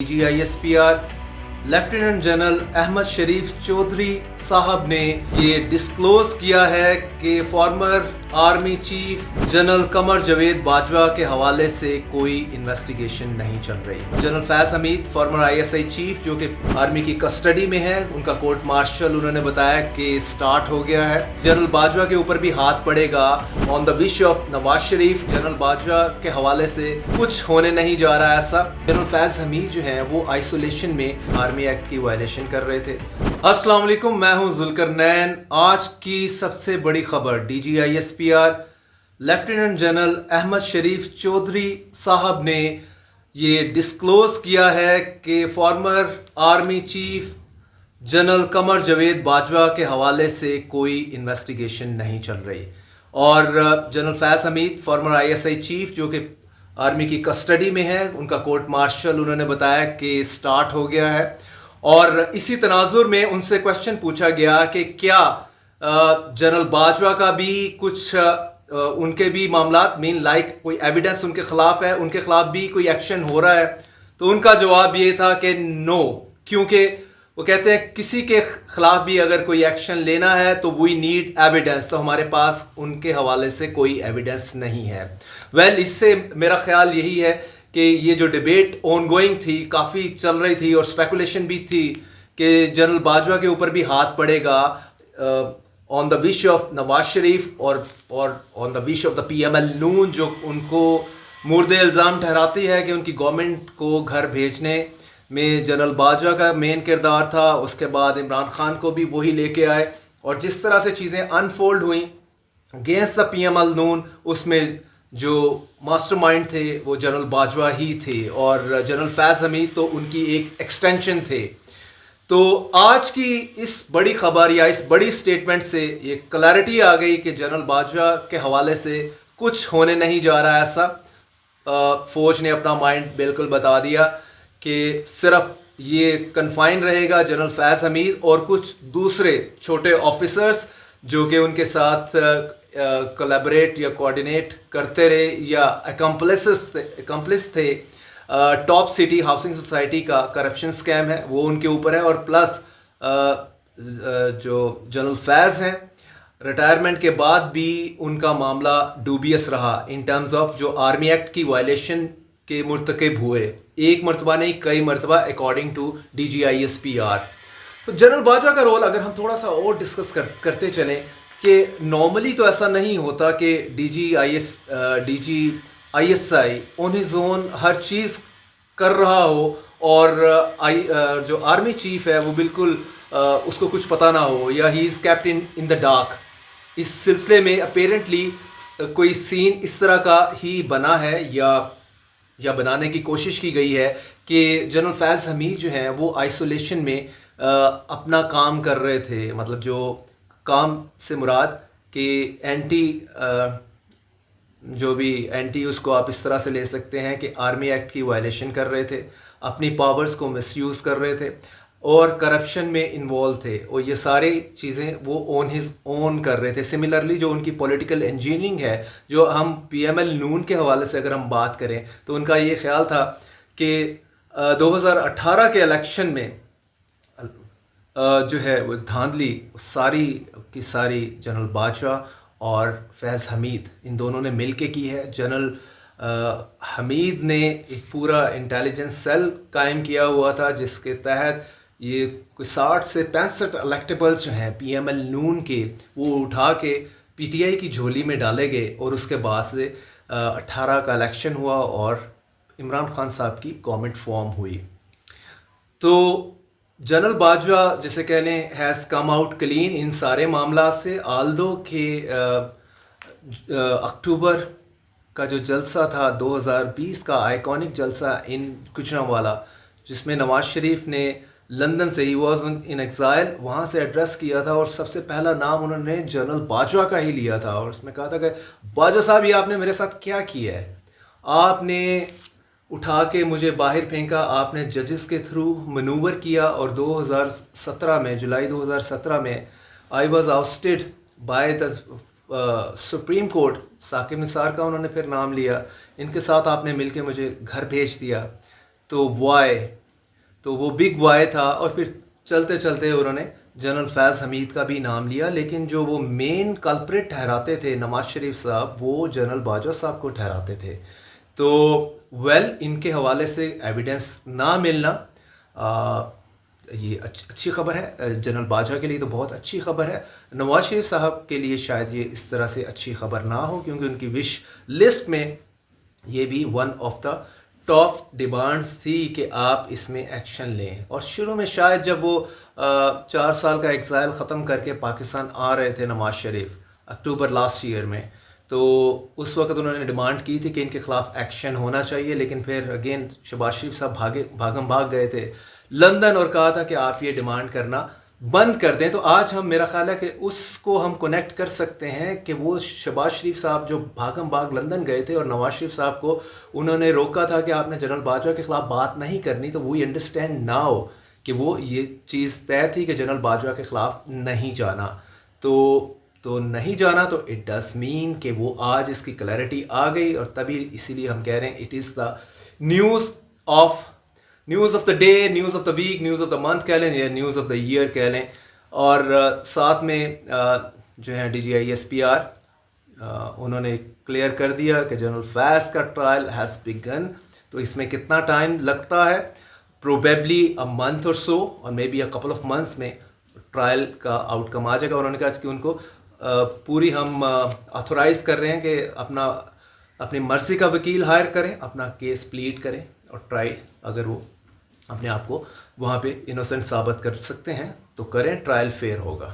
DGISPR lieutenant general Ahmad शरीफ चौधरी साहब ने ये डिस्क्लोज किया है कि farmer army chief general Qamar Javed Bajwa के हवाले से कोई इन्वेस्टिगेशन नहीं चल रही। General Faiz Hamid farmer ISI chief जो कि आर्मी की कस्टडी में है, उनका कोर्ट मार्शल उन्होंने बताया कि स्टार्ट हो गया है। जनरल बाजवा के ऊपर भी हाथ पड़ेगा on the wish of Nawaz Sharif. General Bajwa के हवाले से कुछ होने नहीं जा रहा है ऐसा। जनरल फैज हमीद जो है वो आइसोलेशन में आर्मी एक्ट की वायलेशन कर रहे थे। अस्सलाम वालेकुम, मैं हूं जुल्करनैन। आज की सबसे बड़ी खबर DGISPR लेफ्टिनेंट जनरल अहमद शरीफ चौधरी साहब ने ये डिस्क्लोज किया है कि farmer army chief general Qamar Javed Bajwa के हवाले से कोई इन्वेस्टिगेशन नहीं चल रही। और general Faiz Hamid farmer ISI chief जो कि आर्मी की कस्टडी में है, उनका कोर्ट मार्शल उन्होंने बताया कि स्टार्ट हो गया है। और इसी तनाजुर में उनसे क्वेश्चन पूछा गया कि क्या जनरल बाजवा का भी कुछ उनके भी मामलात मीन लाइक कोई एविडेंस उनके खिलाफ है, उनके खिलाफ भी कोई एक्शन हो रहा है। तो उनका जवाब ये था कि नो, क्योंकि वो कहते हैं किसी के खिलाफ भी अगर कोई एक्शन लेना है तो वी नीड एविडेंस, तो हमारे पास उनके हवाले से कोई एविडेंस नहीं है। इससे मेरा ख्याल यही है कि ये जो डिबेट ऑनगोइंग थी, काफ़ी चल रही थी और स्पेकुलेशन भी थी कि जनरल बाजवा के ऊपर भी हाथ पड़ेगा on the wish of Nawaz Sharif और on the wish of the PML Noon, जो उनको मुर्दे इल्ज़ाम ठहराती है कि उनकी गवर्नमेंट को घर भेजने में जनरल बाजवा का मेन किरदार था। उसके बाद इमरान खान को भी वही लेके आए और जिस तरह से चीज़ें अनफोल्ड हुई अगेंस्ट द PML नून, उसमें जो मास्टरमाइंड थे वो जनरल बाजवा ही थे और जनरल फैज हमीद तो उनकी एक एक्सटेंशन थे। तो आज की इस बड़ी खबर या इस बड़ी स्टेटमेंट से ये क्लैरिटी आ गई कि जनरल बाजवा के हवाले से कुछ होने नहीं जा रहा है ऐसा। फौज ने अपना माइंड बिल्कुल बता दिया कि सिर्फ ये कन्फाइन रहेगा जनरल फैज हमीद और कुछ दूसरे छोटे ऑफिसर्स जो कि उनके साथ कोलैबोरेट या कोऑर्डिनेट करते रहे या अकम्पलिस थे। टॉप सिटी हाउसिंग सोसाइटी का करप्शन स्कैम है वो उनके ऊपर है। और प्लस जो जनरल फैज़ हैं रिटायरमेंट के बाद भी उनका मामला डूबियस रहा इन टर्म्स ऑफ जो आर्मी एक्ट की वायलेशन के मुर्तकिब हुए, एक मरतबा नहीं कई मरतबा अकॉर्डिंग टू DGISPR। तो जनरल बाजवा का रोल अगर हम थोड़ा सा और डिस्कस करते चलें कि नॉर्मली तो ऐसा नहीं होता कि DGISI ऑन हिज ओन हर चीज़ कर रहा हो और जो आर्मी चीफ है वो बिल्कुल उसको कुछ पता ना हो या he is kept in the dark. इस सिलसिले में अपेरेंटली कोई सीन इस तरह का ही बना है या बनाने की कोशिश की गई है कि जनरल फैज हमीद जो हैं वो आइसोलेशन में अपना काम कर रहे थे। मतलब जो काम से मुराद कि एंटी उसको आप इस तरह से ले सकते हैं कि आर्मी एक्ट की वायलेशन कर रहे थे, अपनी पावर्स को मिसयूज़ कर रहे थे और करप्शन में इन्वॉल्व थे और ये सारी चीज़ें वो ऑन हिज ओन कर रहे थे। सिमिलरली जो उनकी पॉलिटिकल इंजीनियरिंग है, जो हम PML नून के हवाले से अगर हम बात करें तो उनका ये ख्याल था कि 2018 के इलेक्शन में जो है वो धांधली सारी की सारी जनरल बाजवा और फैज़ हमीद इन दोनों ने मिल के की है। जनरल हमीद ने एक पूरा इंटेलिजेंस सेल कायम किया हुआ था जिसके तहत ये कोई 60 से 65 इलेक्टेबल्स जो हैं PML नून के वो उठा के PTI की झोली में डाले गए और उसके बाद से 18 का इलेक्शन हुआ और इमरान खान साहब की गवर्नमेंट फॉर्म हुई। तो जनरल बाजवा जैसे कह लें हैज़ कम आउट क्लीन इन सारे मामला से। आल्दो के अक्टूबर का जो जलसा था 2020 का आइकॉनिक जलसा इन गुजरांवाला, जिसमें नवाज शरीफ ने लंदन से ही वॉज इन एग्ज़ाइल वहाँ से एड्रेस किया था और सबसे पहला नाम उन्होंने जनरल बाजवा का ही लिया था और उसमें कहा था कि बाजवा साहब ये आपने मेरे साथ क्या किया है, आपने उठा के मुझे बाहर फेंका, आपने जजेस के थ्रू मनूवर किया और 2017 में जुलाई 2017 में I was ousted by the Supreme Court. Saqib Nisar का उन्होंने फिर नाम लिया, इनके साथ आपने मिलके मुझे घर भेज दिया। तो वाई तो वो बिग बॉय था। और फिर चलते चलते उन्होंने जनरल फैज़ हमीद का भी नाम लिया, लेकिन जो वो मेन कल्प्रिट ठहराते थे नवाज शरीफ साहब, वो जनरल बाजवा साहब को ठहराते थे। तो इनके हवाले से एविडेंस ना मिलना ये अच्छी खबर है। जनरल बाजवा के लिए तो बहुत अच्छी खबर है, नवाज शरीफ साहब के लिए शायद ये इस तरह से अच्छी खबर ना हो, क्योंकि उनकी विश लिस्ट में ये भी one of the top demands थी कि आप इसमें एक्शन लें। और शुरू में शायद जब वो 4 साल का एग्ज़ाइल ख़त्म करके पाकिस्तान आ रहे थे नवाज शरीफ अक्टूबर लास्ट ईयर में, तो उस वक्त उन्होंने डिमांड की थी कि इनके ख़िलाफ़ एक्शन होना चाहिए। लेकिन फिर अगेन शहबाज शरीफ साहब भाग गए थे लंदन और कहा था कि आप ये डिमांड करना बंद कर दें। तो आज हम, मेरा ख्याल है कि उसको हम कनेक्ट कर सकते हैं कि वो शहबाज शरीफ साहब जो भाग लंदन गए थे और नवाज शरीफ साहब को उन्होंने रोका था कि आपने जनरल बाजवा के ख़िलाफ़ बात नहीं करनी, तो वी अंडरस्टैंड नाउ कि वो ये चीज़ तय थी कि जनरल बाजवा के ख़िलाफ़ नहीं जाना। तो नहीं जाना, तो इट डज मीन कि वो आज इसकी क्लैरिटी आ गई। और तभी इसीलिए हम कह रहे हैं it is the news of the day, news of the week, news of the month कह लें या न्यूज़ ऑफ द ईयर कह लें। और साथ में जो है DGI SPR उन्होंने क्लियर कर दिया कि जनरल फैज़ का ट्रायल हैज़ बिगन। तो इसमें कितना टाइम लगता है, प्रोबेबली अ मंथ और सो, और may be a couple of months में ट्रायल का आउटकम आ जाएगा। उन्होंने कहा कि उनको पूरी हम ऑथोराइज़ कर रहे हैं कि अपनी मर्ज़ी का वकील हायर करें, अपना केस प्लीड करें और ट्राई, अगर वो अपने आप को वहाँ पे इनोसेंट साबित कर सकते हैं तो करें, ट्रायल फेयर होगा।